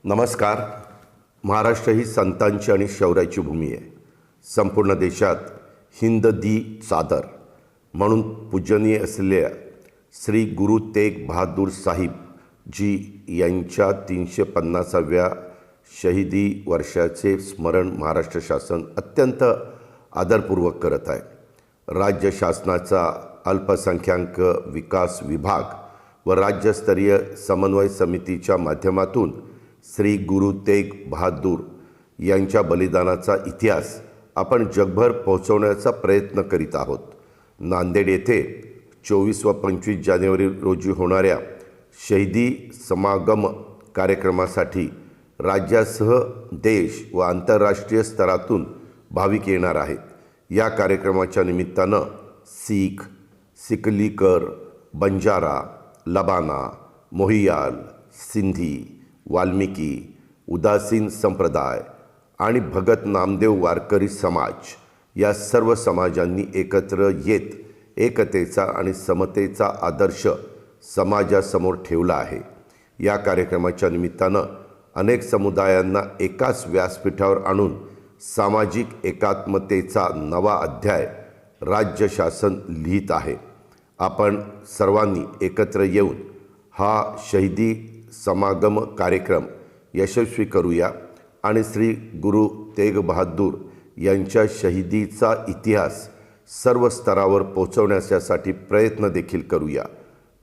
नमस्कार. महाराष्ट्र ही संतांची आणि शौर्याची भूमी आहे. संपूर्ण देशात हिंद दी चादर म्हणून पूजनीय असलेल्या श्री गुरु तेग बहादूर साहिब जी यांच्या 350व्या शहीदी वर्षाचे स्मरण महाराष्ट्र शासन अत्यंत आदरपूर्वक करत आहे. राज्य शासनाचा अल्पसंख्याक विकास विभाग व राज्यस्तरीय समन्वय समितीच्या माध्यमातून श्री गुरु तेग बहादूर यांच्या बलिदानाचा इतिहास आपण जगभर पोहोचवण्याचा प्रयत्न करीत आहोत. नांदेड येथे 24 व 25 जानेवारी रोजी होणाऱ्या शहीदी समागम कार्यक्रमासाठी राज्यासह देश व आंतरराष्ट्रीय स्तरातून भाविक येणार आहेत. या कार्यक्रमाच्या निमित्तानं सीख, सिकलीकर, बंजारा, लबाना, मोहियाल, सिंधी, वाल्मिकी, उदासीन संप्रदाय आणि भगत नामदेव वारकरी समाज या सर्व समाजांनी एकत्र येत एकतेचा आणि समतेचा आदर्श समाजासमोर ठेवला आहे. या कार्यक्रमाच्या निमित्तानं अनेक समुदायांना एकाच व्यासपीठावर आणून सामाजिक एकात्मतेचा नवा अध्याय राज्य शासन लिहित आहे. आपण सर्वांनी एकत्र येऊन हा शहीदी समागम कार्यक्रम यशस्वी करूया आणि श्री गुरु तेग बहादूर यांच्या शहीदीचा इतिहास सर्व स्तरावर पोहोचवण्यासाठी प्रयत्न देखील करूया.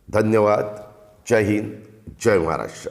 धन्यवाद. जय हिंद, जय महाराष्ट्र.